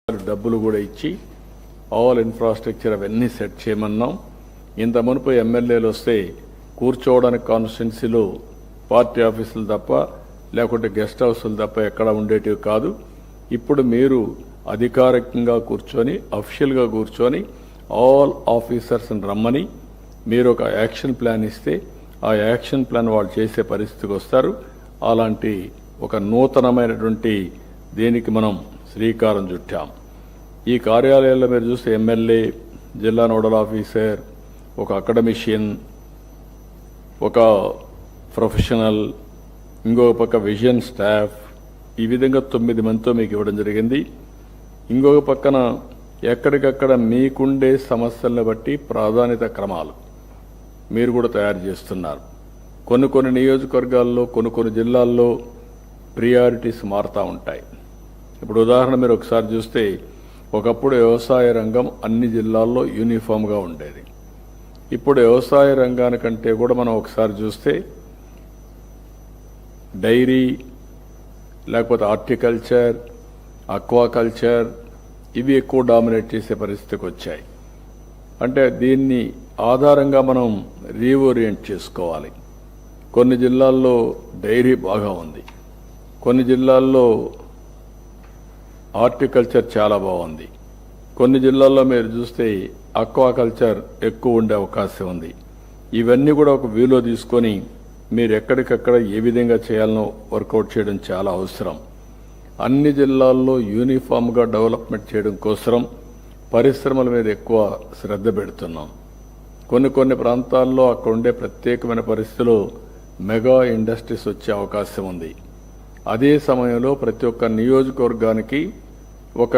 డబ్బులు కూడా ఇచ్చి ఆల్ ఇన్ఫ్రాస్ట్రక్చర్ అవన్నీ సెట్ చేయమన్నాం. ఇంత మునుపు ఎమ్మెల్యేలు వస్తే కూర్చోవడానికి కాన్స్టిట్యున్సీలో పార్టీ ఆఫీసులు తప్ప లేకుంటే గెస్ట్ హౌస్లు తప్ప ఎక్కడ ఉండేటివి కాదు. ఇప్పుడు మీరు అధికారికంగా కూర్చొని అఫీషియల్గా కూర్చొని ఆల్ ఆఫీసర్స్ని రమ్మని మీరు ఒక యాక్షన్ ప్లాన్ ఇస్తే ఆ యాక్షన్ ప్లాన్ వాళ్ళు చేసే పరిస్థితికి వస్తారు. అలాంటి ఒక నూతనమైనటువంటి దీనికి మనం శ్రీకారం చుట్టాం. ఈ కార్యాలయాల్లో మీరు చూస్తే ఎమ్మెల్యే, జిల్లా నోడల్ ఆఫీసర్, ఒక అకాడమిషియన్, ఒక ప్రొఫెషనల్, ఇంకొక పక్క విజన్ స్టాఫ్, ఈ విధంగా 9 మందితో మీకు ఇవ్వడం జరిగింది. ఇంకొక పక్కన ఎక్కడికక్కడ మీకుండే సమస్యలను బట్టి ప్రాధాన్యత క్రమాలు మీరు కూడా తయారు చేస్తున్నారు. కొన్ని నియోజకవర్గాల్లో కొన్ని జిల్లాల్లో ప్రియారిటీస్ మారుతూ ఉంటాయి. ఇప్పుడు ఉదాహరణ మీరు ఒకసారి చూస్తే ఒకప్పుడు వ్యవసాయ రంగం అన్ని జిల్లాల్లో యూనిఫామ్గా ఉండేది. ఇప్పుడు వ్యవసాయ రంగానికంటే కూడా మనం ఒకసారి చూస్తే డైరీ, లేకపోతే హార్టికల్చర్, అక్వాకల్చర్ ఇవి ఎక్కువ డామినేట్ చేసే పరిస్థితికి వచ్చాయి. అంటే దీన్ని ఆధారంగా మనం రీఓరియంట్ చేసుకోవాలి. కొన్ని జిల్లాల్లో డైరీ బాగా ఉంది, కొన్ని జిల్లాల్లో హార్టికల్చర్ చాలా బాగుంది, కొన్ని జిల్లాల్లో మీరు చూస్తే అక్వాకల్చర్ ఎక్కువ ఉండే అవకాశం ఉంది. ఇవన్నీ కూడా ఒక వ్యూలో తీసుకొని మీరు ఎక్కడికక్కడ ఏ విధంగా చేయాలనో వర్కౌట్ చేయడం చాలా అవసరం. అన్ని జిల్లాల్లో యూనిఫామ్గా డెవలప్మెంట్ చేయడం కోసం పరిశ్రమల మీద ఎక్కువ శ్రద్ధ పెడుతున్నాం. కొన్ని ప్రాంతాల్లో అక్కడ ఉండే ప్రత్యేకమైన పరిస్థితుల్లో మెగా ఇండస్ట్రీస్ వచ్చే అవకాశం ఉంది. అదే సమయంలో ప్రతి ఒక్క నియోజకవర్గానికి ఒక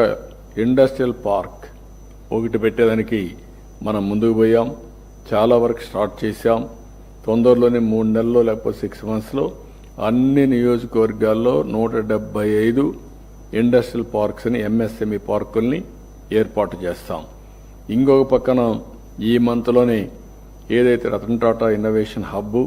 ఇండస్ట్రియల్ పార్క్ ఒకటి పెట్టేదానికి మనం ముందుకు పోయాం. చాలా వరకు స్టార్ట్ చేశాం. తొందరలోనే 3 నెలల్లో లేకపోతే 6 మంత్స్లో అన్ని నియోజకవర్గాల్లో 175 ఇండస్ట్రియల్ పార్క్స్ని, ఎంఎస్ఎంఈ పార్కుల్ని ఏర్పాటు చేస్తాం. ఇంకొక పక్కన ఈ మంత్లోనే ఏదైతే రతన్ టాటా ఇన్నోవేషన్ హబ్బు